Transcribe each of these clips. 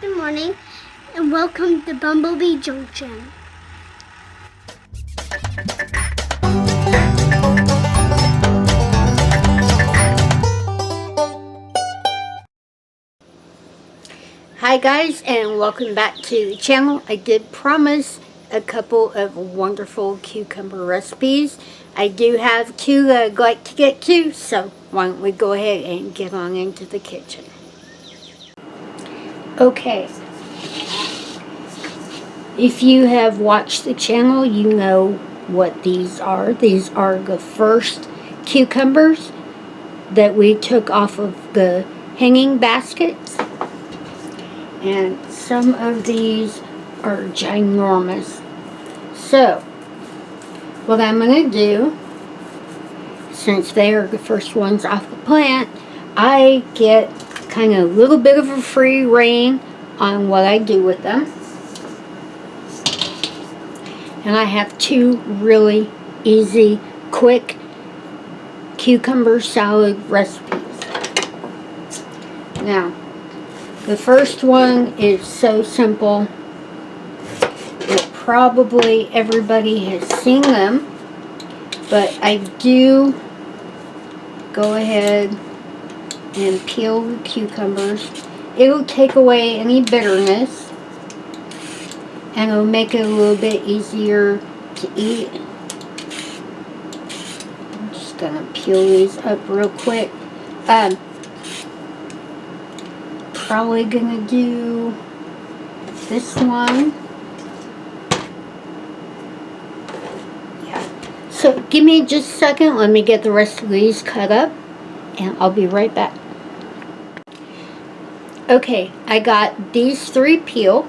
Good morning and welcome to Bumblebee Junction. Hi guys, and welcome back to the channel. I did promise a couple of wonderful cucumber recipes. I do have two that I'd like to get to, so why don't we go ahead and get on into the kitchen. Okay, if you have watched the channel, you know what these are. These are the first cucumbers that we took off of the hanging baskets. And some of these are ginormous. So, what I'm going to do, since they are the first ones off the plant, I get kind of a little bit of a free rein on what I do with them. And I have two really easy, quick cucumber salad recipes. Now, the first one is so simple that probably everybody has seen them, but I do go ahead and peel the cucumbers. It'll take away any bitterness and it'll make it a little bit easier to eat. I'm just gonna peel these up real quick. Probably gonna do this one. Yeah. So give me just a second. Let me get the rest of these cut up and I'll be right back. Okay, I got these three peeled.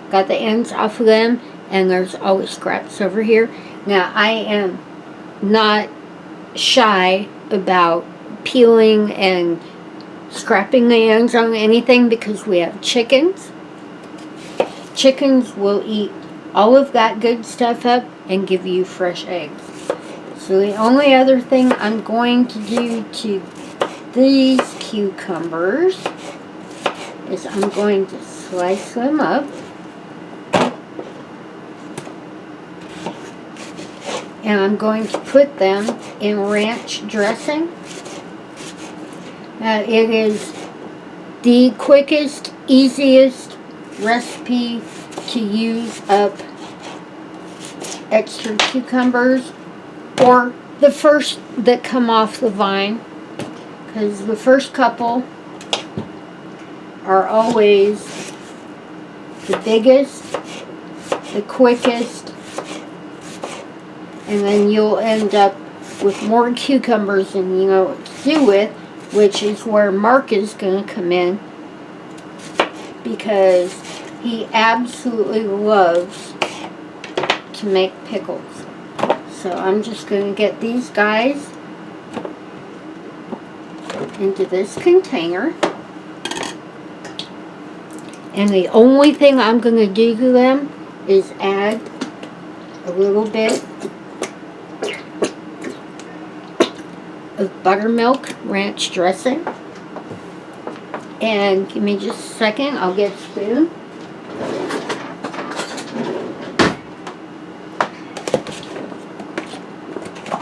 Got the ends off of them, and there's always scraps over here. Now I am not shy about peeling and scrapping the ends on anything because we have chickens. Chickens will eat all of that good stuff up and give you fresh eggs. So the only other thing I'm going to do to these cucumbers is I'm going to slice them up. And I'm going to put them in ranch dressing. Now, it is the quickest, easiest recipe to use up extra cucumbers, or the first that come off the vine, because the first couple are always the biggest, the quickest, and then you'll end up with more cucumbers than you know what to do with, which is where Mark is going to come in, because he absolutely loves to make pickles. So I'm just going to get these guys into this container, and the only thing I'm going to do to them is add a little bit of buttermilk ranch dressing. And give me just a second, I'll get a spoon.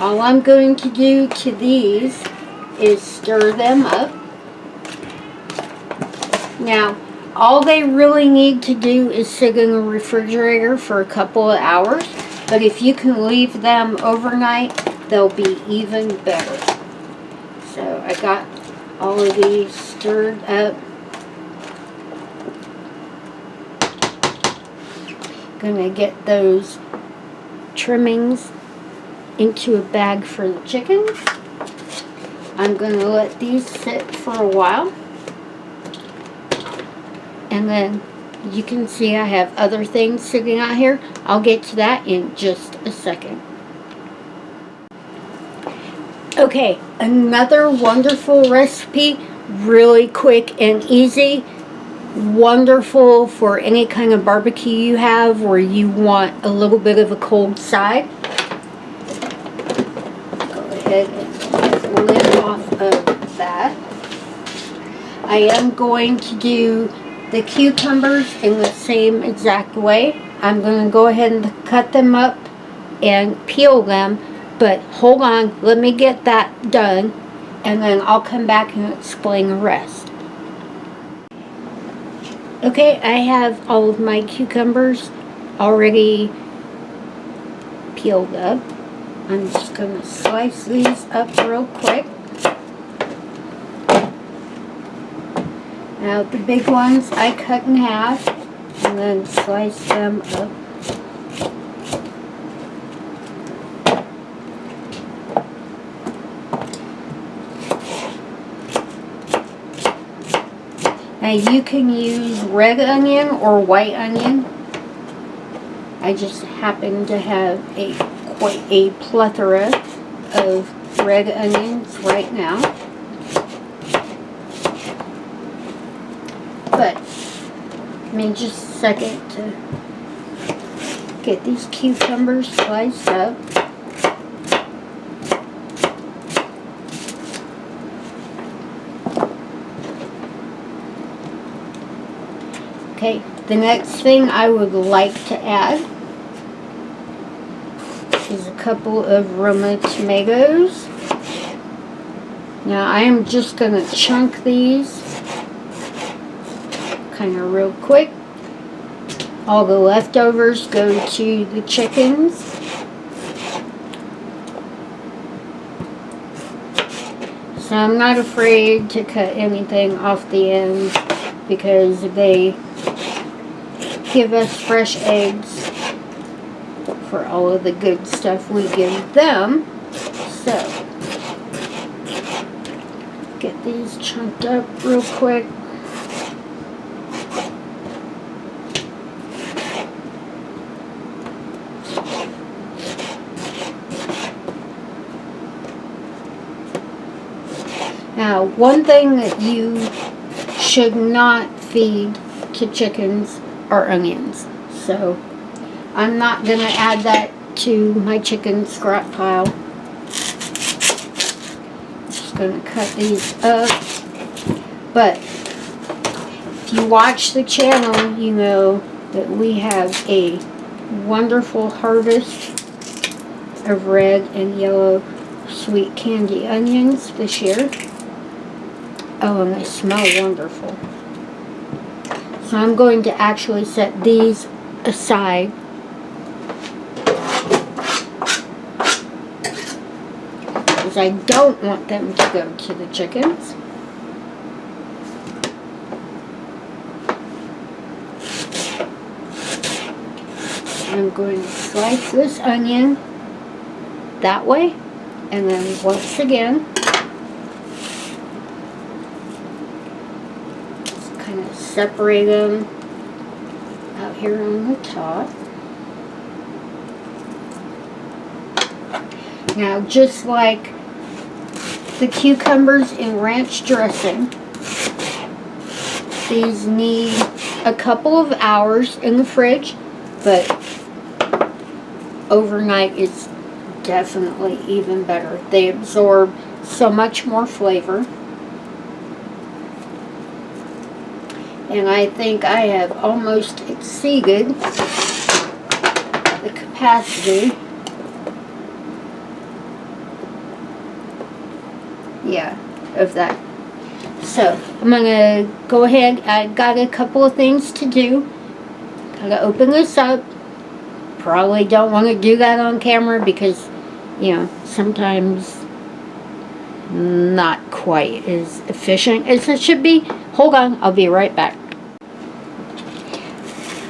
All I'm going to do to these is stir them up. Now, all they really need to do is sit in the refrigerator for a couple of hours, but if you can leave them overnight, they'll be even better. So I got all of these stirred up. Gonna get those trimmings into a bag for the chickens. I'm gonna let these sit for a while. And then you can see I have other things sitting out here. I'll get to that in just a second. Okay, another wonderful recipe, really quick and easy, wonderful for any kind of barbecue you have where you want a little bit of a cold side. Go ahead and get the lid off of that. I am going to do the cucumbers in the same exact way. I'm going to go ahead and cut them up and peel them, but hold on, let me get that done, and then I'll come back and explain the rest. Okay, I have all of my cucumbers already peeled up. I'm just going to slice these up real quick. Now the big ones I cut in half and then slice them up. Now you can use red onion or white onion. I just happen to have quite a plethora of red onions right now. But give me just a second to get these cucumbers sliced up. Okay, the next thing I would like to add is a couple of Roma tomatoes. Now I am just going to chunk these kind of real quick. All the leftovers go to the chickens. So I'm not afraid to cut anything off the end because they give us fresh eggs for all of the good stuff we give them. So get these chunked up real quick. Now, one thing that you should not feed to chickens are onions. So, I'm not going to add that to my chicken scrap pile. Just going to cut these up. But, if you watch the channel, you know that we have a wonderful harvest of red and yellow sweet candy onions this year. Oh, and they smell wonderful. So I'm going to actually set these aside. Because I don't want them to go to the chickens. I'm going to slice this onion that way. And then once again, separate them out here on the top. Now, just like the cucumbers in ranch dressing, these need a couple of hours in the fridge, but overnight is definitely even better. They absorb so much more flavor. And I think I have almost exceeded the capacity. Yeah, of that. So, I'm going to go ahead. I got a couple of things to do. Gotta open this up. Probably don't want to do that on camera because, you know, sometimes not quite as efficient as it should be. Hold on, I'll be right back.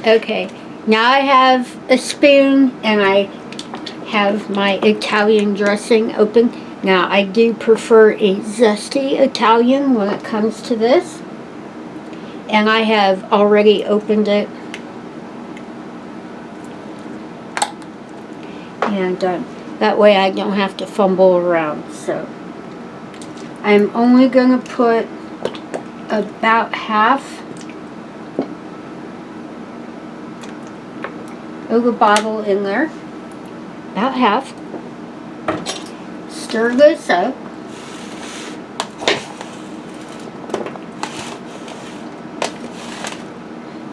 Okay, now I have a spoon and I have my Italian dressing open. Now I do prefer a zesty Italian when it comes to this. And I have already opened it. And that way I don't have to fumble around. So I'm only going to put about half of the bottle in there. About half. Stir this up.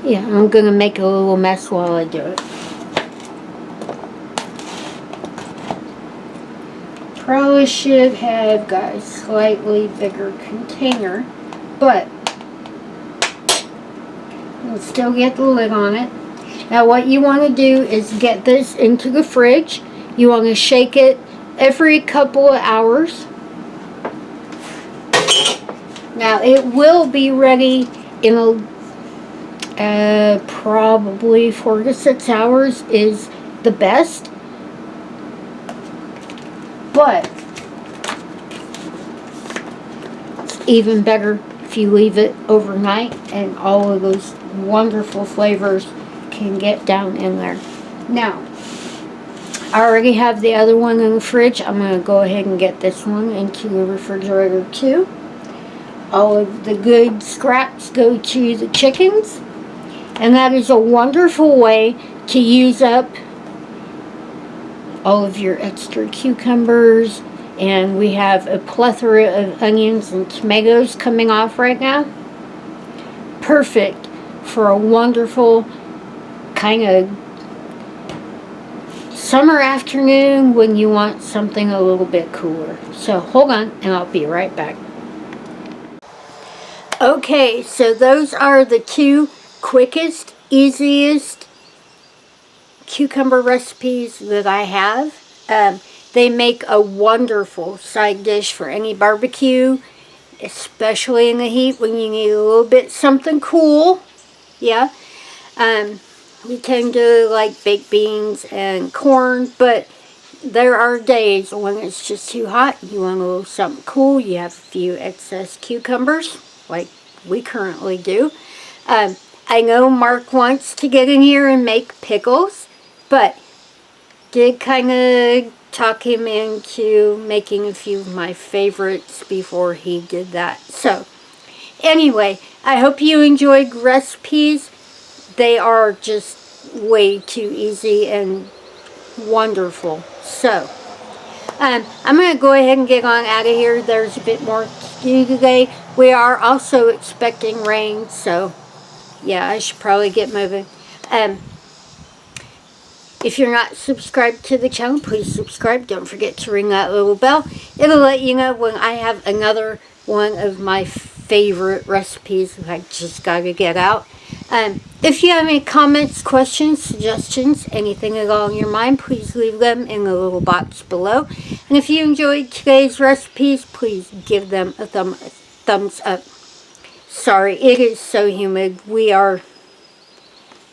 Yeah, I'm going to make a little mess while I do it. Probably should have got a slightly bigger container, but you'll still get the lid on it. Now what you want to do is get this into the fridge. You want to shake it every couple of hours. Now it will be ready in probably 4 to 6 hours is the best. But it's even better if you leave it overnight, and all of those wonderful flavors can get down in there. Now, I already have the other one in the fridge. I'm going to go ahead and get this one into the refrigerator too. All of the good scraps go to the chickens, and that is a wonderful way to use up all of your extra cucumbers. And we have a plethora of onions and tomatoes coming off right now. Perfect for a wonderful kind of summer afternoon when you want something a little bit cooler. So hold on and I'll be right back. Okay, so those are the 2 quickest, easiest cucumber recipes that I have. They make a wonderful side dish for any barbecue, especially in the heat when you need a little bit something cool. Yeah. We tend to like baked beans and corn, but there are days when it's just too hot. You want a little something cool. You have a few excess cucumbers, like we currently do. I know Mark wants to get in here and make pickles, but did kind of talk him into making a few of my favorites before he did that. So, anyway, I hope you enjoyed recipes. They are just way too easy and wonderful. So, I'm going to go ahead and get on out of here. There's a bit more to do today. We are also expecting rain, so yeah, I should probably get moving. If you're not subscribed to the channel, please subscribe. Don't forget to ring that little bell. It'll let you know when I have another one of my favorite recipes that I just got to get out. If you have any comments, questions, suggestions, anything along your mind, please leave them in the little box below. And if you enjoyed today's recipes, please give them a thumbs up. Sorry, it is so humid. We are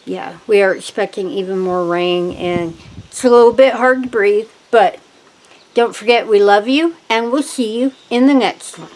expecting even more rain, and it's a little bit hard to breathe, but don't forget we love you, and we'll see you in the next one.